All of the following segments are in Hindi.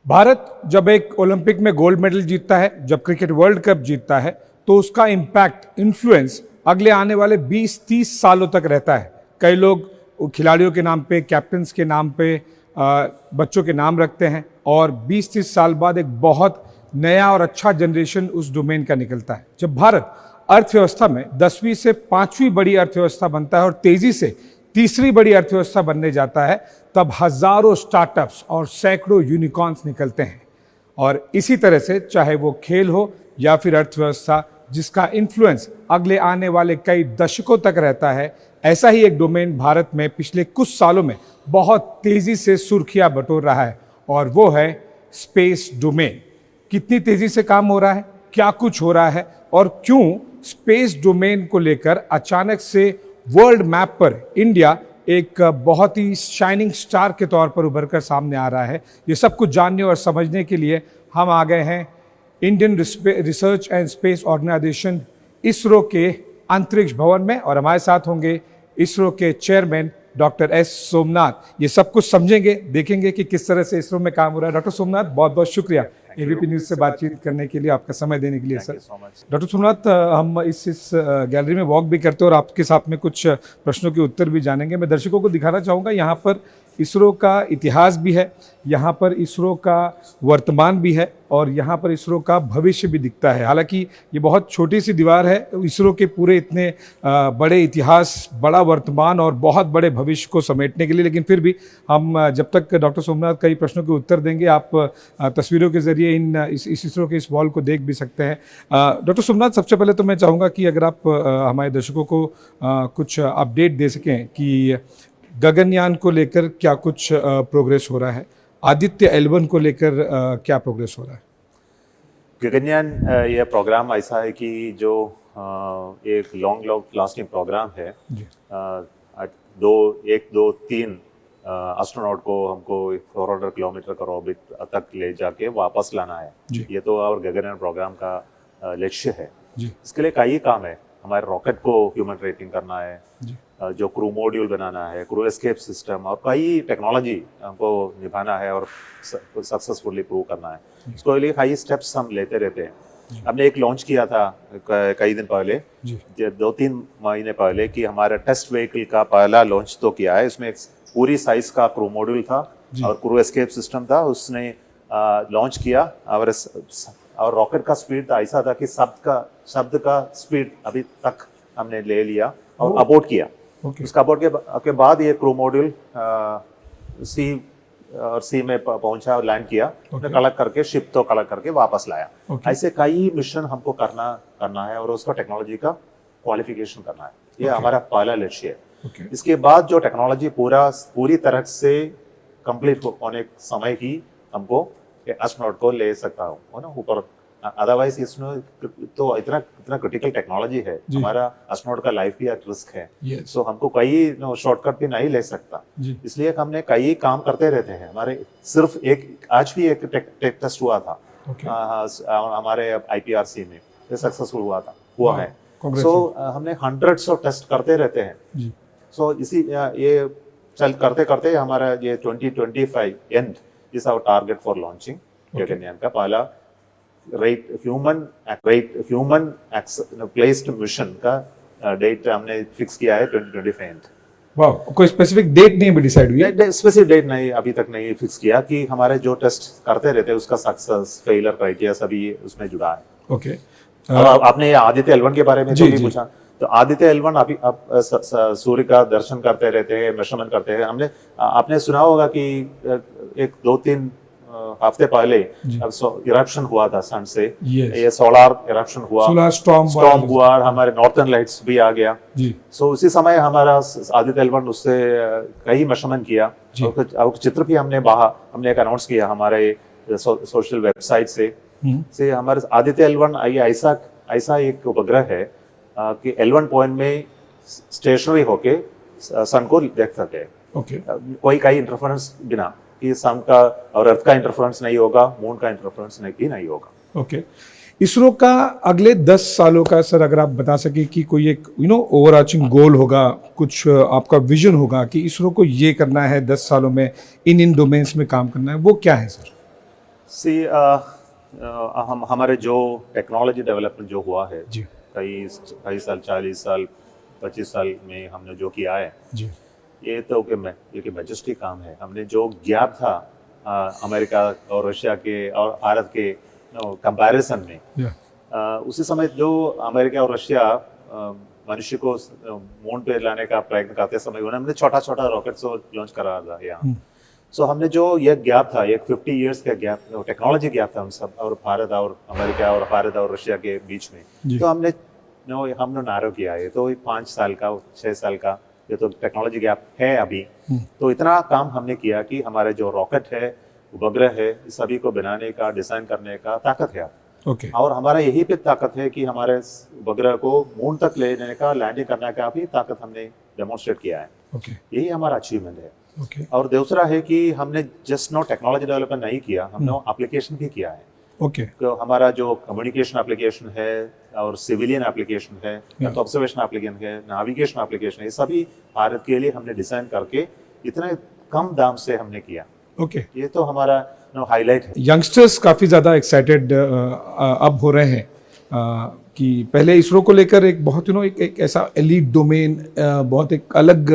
भारत जब एक ओलंपिक में गोल्ड मेडल जीतता है, जब क्रिकेट वर्ल्ड कप जीतता है, तो उसका इम्पैक्ट, इन्फ्लुएंस अगले आने वाले 20-30 सालों तक रहता है। कई लोग खिलाड़ियों के नाम पे, कैप्टन्स के नाम पे, बच्चों के नाम रखते हैं और 20-30 साल बाद एक बहुत नया और अच्छा जनरेशन उस डोमेन का निकलता है। जब भारत अर्थव्यवस्था में 10वीं से 5वीं बड़ी अर्थव्यवस्था बनता है और तेजी से तीसरी बड़ी अर्थव्यवस्था बनने जाता है, तब हजारों स्टार्टअप्स और सैकड़ों यूनिकॉर्न्स निकलते हैं। और इसी तरह से चाहे वो खेल हो या फिर अर्थव्यवस्था, जिसका इन्फ्लुएंस अगले आने वाले कई दशकों तक रहता है, ऐसा ही एक डोमेन भारत में पिछले कुछ सालों में बहुत तेजी से सुर्खियां बटोर रहा है और वो है स्पेस डोमेन। कितनी तेजी से काम हो रहा है, क्या कुछ हो रहा है और क्यों स्पेस डोमेन को लेकर अचानक से वर्ल्ड मैप पर इंडिया एक बहुत ही शाइनिंग स्टार के तौर पर उभर कर सामने आ रहा है, ये सब कुछ जानने और समझने के लिए हम आ गए हैं Indian research and space organisation ISRO के अंतरिक्ष भवन में। और हमारे साथ होंगे इसरो के चेयरमैन डॉक्टर एस सोमनाथ। ये सब कुछ समझेंगे, देखेंगे कि किस तरह से इसरो में काम हो रहा है। डॉक्टर सोमनाथ, बहुत बहुत शुक्रिया एबीपी न्यूज़ से बातचीत करने के लिए, आपका समय देने के लिए सर। डॉक्टर सोमनाथ, हम इस गैलरी में वॉक भी करते हैं और आपके साथ में कुछ प्रश्नों के उत्तर भी जानेंगे। मैं दर्शकों को दिखाना चाहूँगा, यहाँ पर इसरो का इतिहास भी है, यहाँ पर इसरो का वर्तमान भी है और यहाँ पर इसरो का भविष्य भी दिखता है। हालांकि ये बहुत छोटी सी दीवार है इसरो के पूरे इतने बड़े इतिहास, बड़ा वर्तमान और बहुत बड़े भविष्य को समेटने के लिए, लेकिन फिर भी हम जब तक डॉक्टर सोमनाथ कई प्रश्नों के उत्तर देंगे, आप तस्वीरों के जरिए इस इसरो के इस वॉल को देख भी सकते हैं। डॉक्टर सोमनाथ, सबसे पहले तो मैं चाहूँगा कि अगर आप हमारे दर्शकों को कुछ अपडेट दे सकें कि गगनयान को लेकर क्या कुछ प्रोग्रेस हो रहा है, आदित्य L1 को लेकर क्या प्रोग्रेस हो रहा है। गगनयान यह प्रोग्राम ऐसा है कि जो एक लॉन्ग लास्टिंग प्रोग्राम है। 1, 2, 3 एस्ट्रोनॉट को हमको 400 किलोमीटर का ऑर्बिट तक ले जाके वापस लाना है। ये तो और गगनयान प्रोग्राम का लक्ष्य है। इसके लिए कई काम है। हमारे रॉकेट को ह्यूमन रेटिंग करना है, जो क्रू मॉड्यूल बनाना है, क्रू एस्केप सिस्टम और कई टेक्नोलॉजी हमको निभाना है और सक्सेसफुली प्रूव करना है। इसके लिए कई स्टेप्स हम लेते रहते हैं। हमने एक लॉन्च किया था कई दिन पहले, 2-3 महीने पहले, कि हमारा टेस्ट व्हीकल का पहला लॉन्च तो किया है। इसमें एक पूरी साइज का क्रू मॉड्यूल था और क्रू एस्केप सिस्टम था, उसने लॉन्च किया। और रॉकेट का स्पीड ऐसा था कि शब्द का स्पीड अभी तक हमने ले लिया और अबॉर्ट किया। उसका अबॉर्ट के बाद ये क्रू मॉड्यूल सी में पहुंचा और लैंड किया। कलेक्ट करके शिप तो कलेक्ट करके वापस लाया। ऐसे कई मिशन हमको करना है और उसका टेक्नोलॉजी का क्वालिफिकेशन करना है। ये हमारा पहला लक्ष्य है। इसके बाद जो टेक्नोलॉजी पूरी तरह से कंप्लीट होने समय ही हमको एस्ट्रोनॉट को ले सकता हूँ ना ऊपर। अदरवाइज इसमें तो इतना क्रिटिकल टेक्नोलॉजी है, हमारा एस्ट्रोनॉट का लाइफ भी एट रिस्क है। सो हमको कई शॉर्टकट भी नहीं ले सकता, इसलिए हमने कई काम करते रहते हैं। हमारे सिर्फ आज भी एक टेस्ट हुआ था हमारे IPRC में, ये सक्सेसफुल हुआ है। सो हमने हंड्रेड्स ऑफ टेस्ट करते रहते हैं। सो ये करते करते हमारा ये 2025 end is our target for launching Gaganyaan का पहला ह्यूमन प्लेस्ड मिशन का डेट हमने फिक्स किया है 2025 एंड। वाह, कोई स्पेसिफिक डेट नहीं भी डिसाइड हुई है? स्पेसिफिक डेट नहीं, अभी तक नहीं फिक्स किया, कि हमारे जो टेस्ट करते रहते हैं उसका सक्सेस फेलियर क्राइटेरिया सभी उसमें जुड़ा है। ओके। आपने आदित्य L1 के बारे में तो भी पूछा, तो आदित्य L1 अभी सूर्य का दर्शन करते रहते हैं, मेजरमेंट करते हैं। आपने सुना होगा कि 1-2-3 हफ्ते पहले इरप्शन हुआ था सन से। ये सोलर इरप्शन हुआ, सोलर स्टॉर्म हुआ और हमारे नॉर्थर्न लाइट्स भी आ गया। सो उसी समय हमारा आदित्य L1 उससे कई मेजरमेंट किया और चित्र भी हमने एक अनाउंस किया हमारे सोशल वेबसाइट से हमारे आदित्य L1 ऐसा एक उपग्रह है कि L1 पॉइंट में स्टेशनरी होके सन को देख सके। कोई इंटरफेरेंस बिना, कि सन का और अर्थ का इंटरफेरेंस नहीं होगा, मून का इंटरफेरेंस नहीं होगा। इसरो का अगले 10 सालों का सर अगर आप बता सके कि कोई एक ओवरआर्चिंग गोल होगा, कुछ आपका विजन होगा कि इसरो को ये करना है 10 सालों में, इन डोमेन्स में काम करना है, वो क्या है सर? हम हमारे जो टेक्नोलॉजी डेवलपमेंट जो हुआ है जी कई साल 40 साल 25 साल में हमने जो किया है जी ये तो कि मैजेस्टिक काम है। हमने जो गैप था अमेरिका और रशिया के और भारत के कंपैरिजन में उसी समय जो अमेरिका और रशिया मनुष्य को मून पे लाने का प्रयत्न करते समय उन्होंने छोटा छोटा रॉकेट लॉन्च करा था यहाँ। सो हमने जो ये गैप था एक 50 इयर्स का गैप टेक्नोलॉजी गैप था हम सब और भारत और अमेरिका और भारत और रशिया के बीच में तो हमने नारो किया है। तो 5 साल का 6 साल का ये तो टेक्नोलॉजी गैप है अभी। तो इतना काम हमने किया कि हमारे जो रॉकेट है उपग्रह है सभी को बनाने का डिजाइन करने का ताकत है और हमारा यही पे ताकत है कि हमारे उपग्रह को मून तक ले जाने का लैंडिंग करने का भी ताकत हमने डेमोन्स्ट्रेट किया है। यही हमारा अचीवमेंट है। और दूसरा है कि हमने जस्ट नो टेक्नोलॉजी डेवलपमेंट नहीं किया, हमने एप्लीकेशन भी किया है। तो हमारा जो कम्युनिकेशन एप्लीकेशन है और सिविलियन एप्लीकेशन है ऑब्जर्वेशन एप्लीकेशन है नेविगेशन एप्लीकेशन है सभी भारत के लिए हमने डिजाइन करके इतने कम दाम से हमने किया। ये तो हमारा हाईलाइट है। यंगस्टर्स काफ़ी ज़्यादा एक्साइटेड अब हो रहे हैं कि पहले इसरो को लेकर एक बहुत एक ऐसा एलीट डोमेन बहुत एक अलग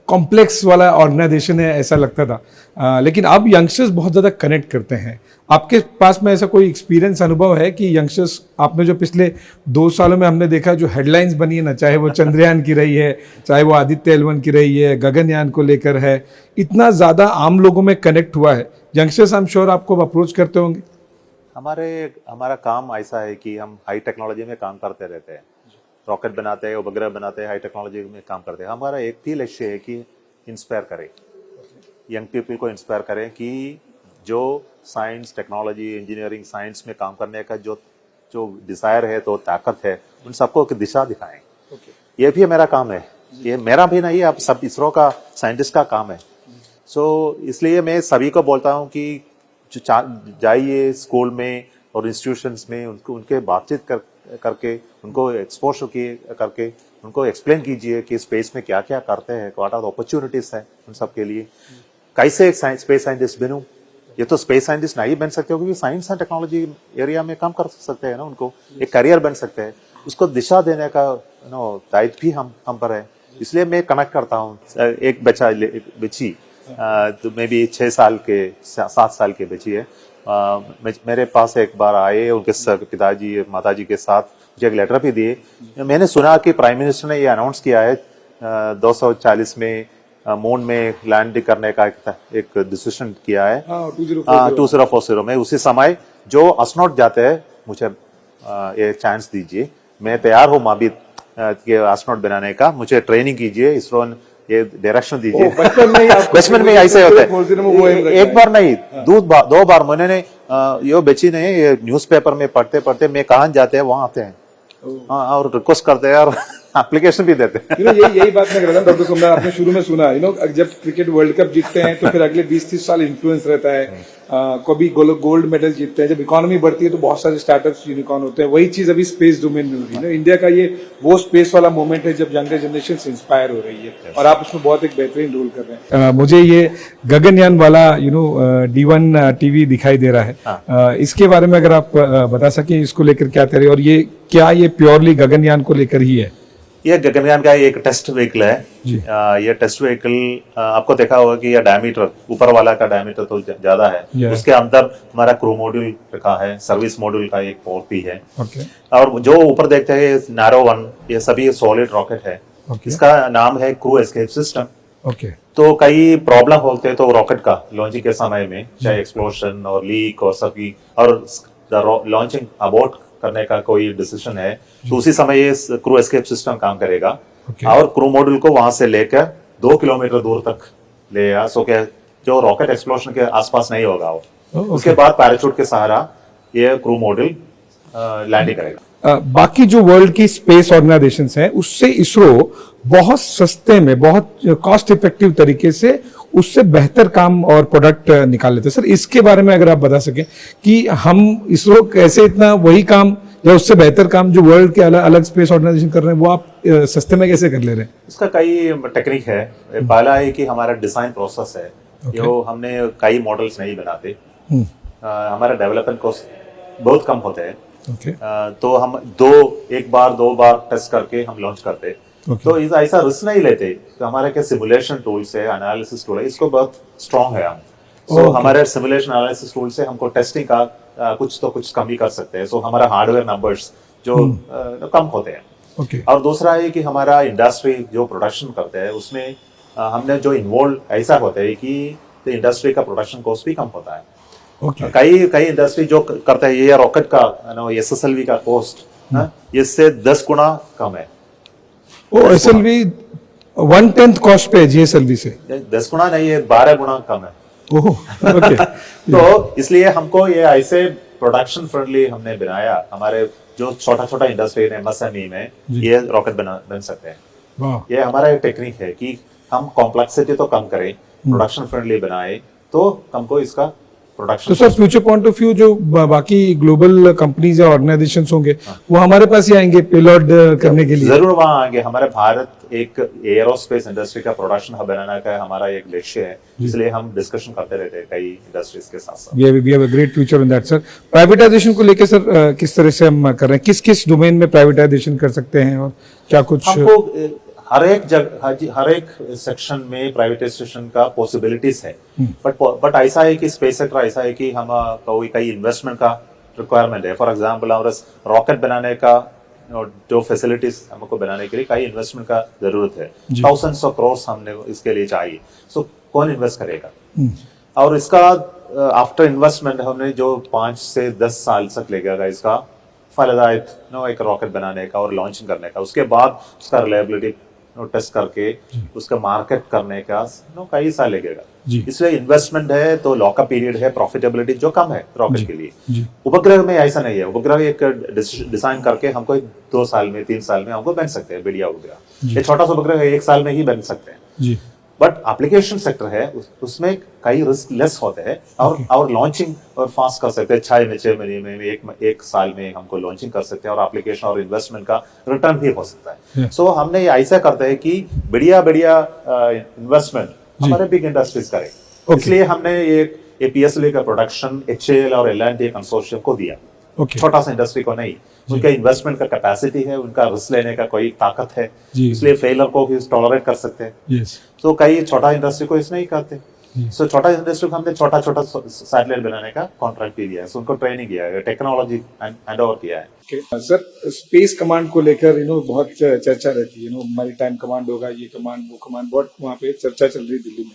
कॉम्प्लेक्स वाला ऑर्गेनाइजेशन है ऐसा लगता था, लेकिन अब यंगस्टर्स बहुत ज़्यादा कनेक्ट करते हैं। आपके पास में ऐसा कोई एक्सपीरियंस अनुभव है कि यंगस्टर्स आपने जो पिछले 2 सालों में हमने देखा जो हेडलाइंस बनी है ना, चाहे वो चंद्रयान की रही है चाहे वो आदित्य L1 की रही है गगनयान को लेकर है, इतना ज़्यादा आम लोगों में कनेक्ट हुआ है। यंगस्टर्स आई एम श्योर आपको अप्रोच करते होंगे। हमारा काम ऐसा है कि हम हाई टेक्नोलॉजी में काम करते रहते हैं, रॉकेट बनाते हैं उपग्रह बनाते हैं हाई टेक्नोलॉजी में काम करते हैं। हमारा एक ही लक्ष्य है कि इंस्पायर करें यंग पीपल को, इंस्पायर करें कि जो साइंस टेक्नोलॉजी इंजीनियरिंग साइंस में काम करने का जो डिजायर है तो ताकत है उन सबको एक दिशा दिखाएं। ये भी मेरा काम है, ये मेरा भी नहीं आप सब इसरो का साइंटिस्ट का काम है। सो इसलिए मैं सभी को बोलता हूँ कि जाइए स्कूल में और इंस्टीट्यूशंस में उनके बातचीत करके उनको एक्सपोजर करके उनको एक्सप्लेन कीजिए कि स्पेस में क्या क्या करते हैं, व्हाट आर द अपॉर्चुनिटीज है उन सब के लिए। कैसे स्पेस साइंटिस्ट बनूं, ये तो स्पेस साइंटिस्ट नहीं बन सकते क्योंकि साइंस एंड टेक्नोलॉजी एरिया में काम कर सकते हैं ना, उनको एक करियर बन सकते हैं। उसको दिशा देने का दायित्व भी हम पर है। इसलिए मैं कनेक्ट करता हूँ एक बच्ची तो मे भी 6 साल के 7 साल के बच्ची है, मेरे पास एक बार आए उनके पिताजी माताजी के साथ मुझे एक लेटर भी दिए। मैंने सुना कि प्राइम मिनिस्टर ने ये अनाउंस किया है 240 में मून में लैंड करने का एक डिसीजन किया है 2040 में। उसी समय जो एस्ट्रोनॉट जाते हैं मुझे ये चांस दीजिए, मैं तैयार हूँ माँ भी एस्ट्रोनॉट बनाने का, मुझे ट्रेनिंग कीजिए, इसरो ये डायरेक्शन दीजिए। बचपन में ऐसे होता है, एक बार नहीं 2 बार मैंने ये बच्ची ने ये न्यूज़पेपर में पढ़ते पढ़ते मैं कहाँ जाते हैं वहां आते हैं और रिक्वेस्ट करते हैं और एप्लीकेशन भी देते हैं। यही बात मैं कर रहा था डॉक्टर सोमनाथ, आपने शुरू में सुना जब क्रिकेट वर्ल्ड कप जीतते हैं तो फिर अगले 20-30 साल इन्फ्लुएंस रहता है। कभी गोल्ड मेडल जीतते हैं, जब इकोनॉमी बढ़ती है तो बहुत सारे स्टार्टअप्स यूनिकॉर्न होते हैं। वही चीज अभी स्पेस डोमेन में हो रही है। इंडिया का ये वो स्पेस वाला मोमेंट है जब यंगर जनरेशन से इंस्पायर हो रही है और आप उसमें बहुत एक बेहतरीन रोल कर रहे हैं। मुझे ये गगनयान वाला D1 टीवी दिखाई दे रहा है, इसके बारे में अगर आप बता सकें इसको लेकर क्या करें और ये प्योरली गगनयान को लेकर ही है? ये गगनयान का एक टेस्ट व्हीकल है। ये टेस्ट व्हीकल आपको देखा होगा कि ये डायमीटर ऊपर वाला का डायमीटर तो ज्यादा है, उसके अंदर हमारा क्रू मॉड्यूल रखा है, सर्विस मॉड्यूल का एक पोर्ट भी है। और जो ऊपर देखते हैं नारो 1 ये सभी सॉलिड रॉकेट है। इसका नाम है क्रू एस्केप सिस्टम। तो कई प्रॉब्लम होते हैं तो रॉकेट का लॉन्चिंग के समय में चाहे एक्सप्लोजन और लीक और सभी और लॉन्चिंग अबॉर्ट करने का कोई डिसीजन है तो उसी समय ये क्रू एस्केप सिस्टम काम करेगा। और क्रू मॉड्यूल को वहां से लेकर 2 किलोमीटर दूर तक ले आ सो के जो रॉकेट एक्सप्लोजन के आसपास नहीं होगा वो। उसके बाद पैराशूट के सहारा ये क्रू मॉड्यूल लैंडिंग करेगा। बाकी जो वर्ल्ड की स्पेस ऑर्गेनाइजेशंस हैं उससे इसरो बहुत सस्ते में बहुत कॉस्ट इफेक्टिव तरीके से उससे बेहतर काम और प्रोडक्ट निकाल लेते हैं। सर इसके बारे में अगर आप बता सकें कि हम इसरो कैसे इतना वही काम या उससे बेहतर काम जो वर्ल्ड के अलग स्पेस ऑर्गेनाइजेशन कर रहे हैं वो आप सस्ते में कैसे कर ले रहे हैं? इसका कई टेक्निक है। पहला है कि हमारा डिजाइन प्रोसेस है जो हमने कई मॉडल्स नहीं बनाते, हमारे डेवलपमेंट कॉस्ट बहुत कम होते हैं। ओके तो हम एक बार दो बार टेस्ट करके हम लॉन्च करते हैं। Okay. तो ऐसा रिस्क नहीं लेते। तो हमारे क्या सिमुलेशन टूल्स है, एनालिसिस टूल है, इसको बहुत स्ट्रांग है हम। सो हमारे सिमुलेशन एनालिसिस टूल से हमको टेस्टिंग का कुछ कम ही कर सकते हैं। सो हमारा हार्डवेयर नंबर्स जो कम होते हैं। ओके और दूसरा है कि हमारा इंडस्ट्री जो प्रोडक्शन करते हैं उसमें हमने जो इन्वॉल्व ऐसा होता है कि इंडस्ट्री का प्रोडक्शन कॉस्ट भी कम होता है। ओके कई इंडस्ट्री जो करते हैं ये रॉकेट का SSLV का कॉस्ट इससे 10 गुना कम है। ओ एसएलवी 1/10 कॉस्ट पे है जीएसएलवी से। 10 गुना नहीं है, 12 गुना कम है। ओह ओके तो इसलिए हमको ये ऐसे प्रोडक्शन फ्रेंडली हमने बनाया। हमारे जो छोटा छोटा इंडस्ट्री है MSME में ये रॉकेट बन सकते हैं। वाह ये हमारा एक टेक्निक है कि हम कॉम्प्लेक्सिटी तो कम करें, प्रोडक्शन फ्रेंडली बनाए तो हमको इसका प्रोडक्शन। तो sir future point of view जो बाकी ग्लोबल कंपनीज या ऑर्गेनाइजेशंस होंगे वो हमारे पास ही आएंगे पेलोड करने के लिए? जरूर वहां आएंगे। हमारे भारत एक एरोस्पेस इंडस्ट्री का प्रोडक्शन हब बनाने का हमारा एक लक्ष्य है। इसलिए हम डिस्कशन करते रहते हैं कई इंडस्ट्रीज के साथ साथ। We have a great future in that sir. Privatisation को लेकर सर किस तरह से हम कर रहे हैं? किस किस डोमेन में प्राइवेटाइजेशन कर सकते हैं और क्या कुछ? हमको हर एक सेक्शन में प्राइवेटाइजेशन का पॉसिबिलिटीज है। बट ऐसा है कि स्पेस सेक्टर ऐसा है कि हम कई इन्वेस्टमेंट का रिक्वायरमेंट है। फॉर एग्जांपल हमारे रॉकेट बनाने का जो फैसिलिटीज हमको बनाने के लिए कई इन्वेस्टमेंट का जरूरत है। थाउजेंड्स ऑफ करोड़ हमने इसके लिए चाहिए। सो कौन इन्वेस्ट करेगा? और इसका आफ्टर इन्वेस्टमेंट हमने जो 5 से 10 साल तक लगेगा इसका फलदायक एक रॉकेट बनाने का और लॉन्चिंग करने का। उसके बाद उसका रिलायबिलिटी टेस्ट करके उसका मार्केट करने का कई साल लगेगा। इसलिए इन्वेस्टमेंट है तो लॉकअप पीरियड है, प्रॉफिटेबिलिटी जो कम है रॉकेट के लिए। उपग्रह में ऐसा नहीं है। उपग्रह एक डिजाइन करके हमको 2 साल में 3 साल में हमको बन सकते हैं बढ़िया उपग्रह। ये छोटा सा उपग्रह 1 साल में ही बन सकते हैं। बट एप्लीकेशन सेक्टर है उसमें कई रिस्क लेस होते हैं और लॉन्चिंग और फास्ट कर सकते हैं। 6 महीने में एक साल में हमको लॉन्चिंग कर सकते हैं और एप्लीकेशन और इन्वेस्टमेंट का रिटर्न भी हो सकता है। सो हमने ये ऐसा करते हैं कि बढ़िया इन्वेस्टमेंट हमारे बिग इंडस्ट्रीज करें। इसलिए हमने एक PSLV का प्रोडक्शन HAL और L&T कंसोर्शियम को दिया। छोटा सा इंडस्ट्री को नहीं। उनका इन्वेस्टमेंट का कैपेसिटी है, उनका रिस्क लेने का कोई ताकत है, इसलिए फेलर को भी टॉलरेट कर सकते हैं। तो कई छोटा इंडस्ट्री को इसमें ही करते। सो छोटा इंडस्ट्री को हमने छोटा सैटेलाइट बनाने का कॉन्ट्रैक्ट भी दिया है। उनको ट्रेनिंग किया है, टेक्नोलॉजी हैंड ओवर किया है। सर स्पेस कमांड को लेकर बहुत चर्चा रहती है। मैरीटाइम कमांड होगा, ये कमांड वो कमांड, बहुत वहाँ पे चर्चा चल रही दिल्ली में।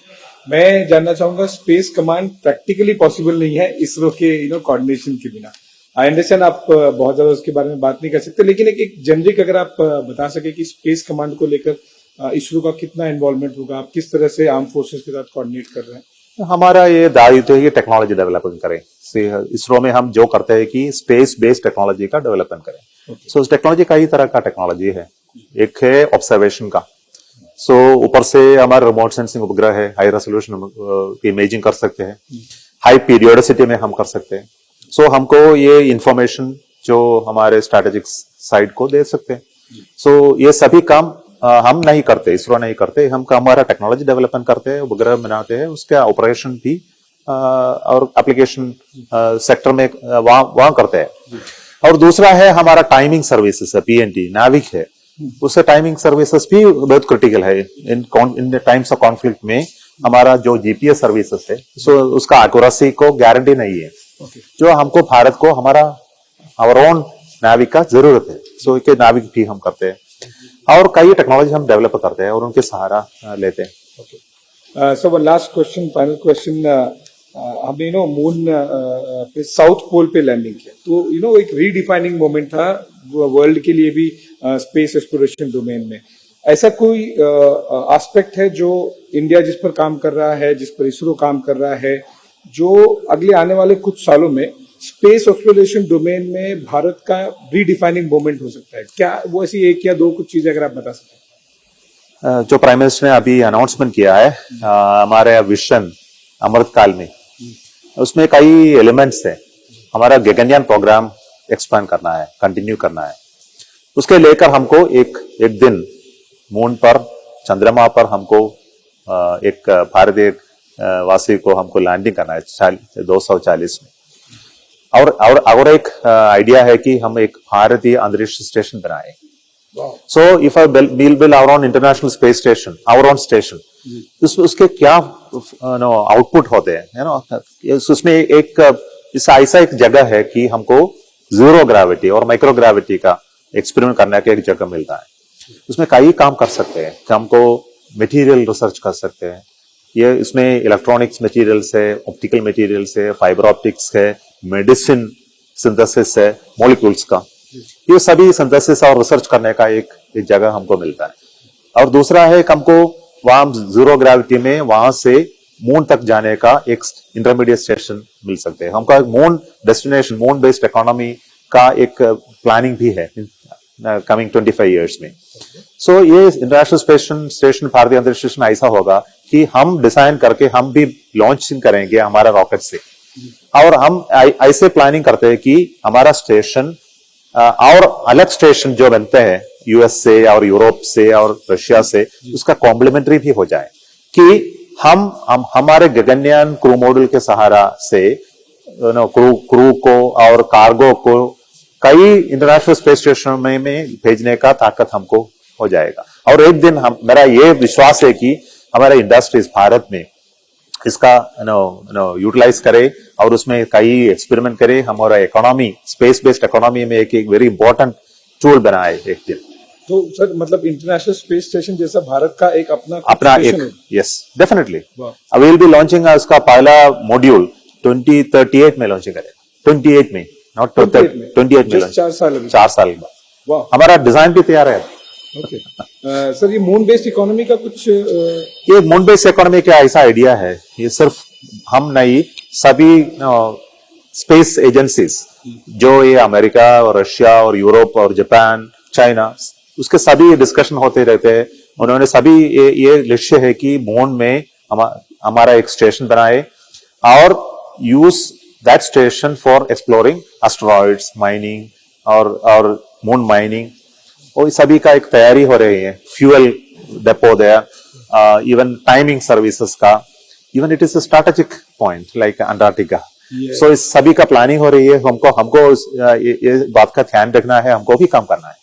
मैं जानना चाहूंगा स्पेस कमांड प्रैक्टिकली पॉसिबल नहीं है इसरो के कोऑर्डिनेशन के बिना। आई अंडरस्टैंड आप बहुत ज्यादा उसके बारे में बात नहीं कर सकते, लेकिन एक जनरिक अगर आप बता सके कि स्पेस कमांड को लेकर इसरो का कितना इन्वॉल्वमेंट होगा, आप किस तरह से आर्म फोर्सेस के साथ कोऑर्डिनेट कर रहे हैं? हमारा ये दायित्व है कि टेक्नोलॉजी डेवलपमेंट करें। इसरो में हम जो करते हैं कि स्पेस बेस्ड टेक्नोलॉजी का डेवलपमेंट करें। सो टेक्नोलॉजी कई तरह का टेक्नोलॉजी है। एक है ऑब्जर्वेशन का। सो ऊपर से हमारा रिमोट सेंसिंग उपग्रह है, हाई रेजोल्यूशन इमेजिंग कर सकते हैं, हाई पीरियोडिसिटी में हम कर सकते हैं। सो हमको ये इंफॉर्मेशन जो हमारे स्ट्रेटेजिक साइड को दे सकते हैं। सो ये सभी काम हम नहीं करते, इसरो नहीं करते। हम हमारा टेक्नोलॉजी डेवलपमेंट करते हैं, उपग्रह बनाते हैं, उसका ऑपरेशन भी और एप्लीकेशन सेक्टर में वहां करते हैं। और दूसरा है हमारा टाइमिंग सर्विसेज है, PNT नाविक है। उससे टाइमिंग सर्विसेज भी बहुत क्रिटिकल है। इन टाइम्स ऑफ कॉन्फ्लिक्ट में हमारा जो GPS सर्विसेज है, सो उसका एक्यूरेसी को गारंटी नहीं है। जो हमको भारत को हमारा आवर ओन नाविक का जरूरत है। सो के नाविक भी हम करते हैं और कई टेक्नोलॉजी हम डेवलप करते हैं और उनके सहारा लेते हैं। So last question, final question. हमने मून पे साउथ पोल पे लैंडिंग किया, तो एक रीडिफाइनिंग मोमेंट था वर्ल्ड के लिए भी स्पेस एक्सप्लोरेशन डोमेन में। ऐसा कोई एस्पेक्ट है जो इंडिया जिस पर काम कर रहा है, जिस पर इसरो काम कर रहा है, जो अगले आने वाले कुछ सालों में स्पेस एक्सप्लोरेशन डोमेन में भारत का रीडिफाइनिंग मोमेंट हो सकता है? क्या वो ऐसी एक या दो कुछ चीजें अगर आप बता सकें। जो प्राइम मिनिस्टर ने अभी अनाउंसमेंट किया है हमारे विजन अमृतकाल में, उसमें कई एलिमेंट्स है। हमारा गगनयान प्रोग्राम एक्सपांड करना है, कंटिन्यू करना है। उसके लेकर हमको एक दिन मून पर, चंद्रमा पर हमको एक भारतीय वासी को हमको लैंडिंग करना है 240 में। और एक आइडिया है कि हम एक भारतीय अंतरिक्ष स्टेशन बनाए. So if I build our own international space station, our own station, उसके क्या आउटपुट होते हैं, उसमें एक ऐसा एक जगह है कि हमको जीरो ग्रेविटी और माइक्रो ग्रेविटी का एक्सपेरिमेंट करने का एक जगह मिलता है. उसमें कई काम कर सकते हैं. हमको मटेरियल रिसर्च कर सकते हैं. ये इसमें इलेक्ट्रॉनिक्स मटेरियल्स है, ऑप्टिकल मटेरियल्स है, फाइबर ऑप्टिक्स है, मेडिसिन सिंथेसिस है, मॉलिक्यूल्स का, ये सभी सिंथेसिस और रिसर्च करने का एक जगह हमको मिलता है. और दूसरा है कि हमको वहां जीरो ग्रेविटी में वहां से मून तक जाने का एक इंटरमीडिएट स्टेशन मिल सकते हैं. हमका moon destination, moon based economy का एक प्लानिंग भी है कमिंग 25 इयर्स में. सो ये इंटरनेशनल स्टेशन भारतीय अंतरिक्ष स्टेशन ऐसा होगा कि हम डिजाइन करके हम भी लॉन्चिंग करेंगे हमारा रॉकेट से. और हम ऐसे प्लानिंग करते हैं कि हमारा स्टेशन और अलग स्टेशन जो बनते हैं यूएस से और यूरोप से और रशिया से, उसका कॉम्प्लीमेंट्री भी हो जाए कि हम हमारे गगनयान क्रू मॉड्यूल के सहारा से क्रू को और कार्गो को कई इंटरनेशनल स्पेस स्टेशन में भेजने का ताकत हमको हो जाएगा. और एक दिन मेरा ये विश्वास है कि हमारा इंडस्ट्रीज भारत में इसका यूटिलाइज करे और उसमें कई एक्सपेरिमेंट करे. हमारा इकोनॉमी, स्पेस बेस्ड इकोनॉमी में एक वेरी इंपॉर्टेंट टूल बनाए एक दिन. तो सर मतलब इंटरनेशनल स्पेस स्टेशन जैसा भारत का एक अपना एक, yes definitely we will be launching उसका पहला मॉड्यूल 2038 में लॉन्चिंग करेगा. 28 में, नॉट 28 में, 4 साल बाद हमारा डिजाइन भी तैयार है. ओके सर, ये मून बेस्ड इकोनॉमी का कुछ ये मून बेस्ड इकोनॉमी का ऐसा आइडिया है, ये सिर्फ हम नहीं, सभी स्पेस एजेंसीज जो ये अमेरिका और रशिया और यूरोप और जापान, चाइना, उसके सभी डिस्कशन होते रहते हैं. उन्होंने सभी ये लक्ष्य है कि मून में हमारा एक स्टेशन बनाए और use that station for exploring asteroids, mining और मून माइनिंग. और सभी का एक तैयारी हो रही है. Fuel depot there, even timing services का, even it is a strategic point like Antarctica. So इस सभी का प्लानिंग हो रही है. हमको ये बात का ध्यान रखना है, हमको भी काम करना है.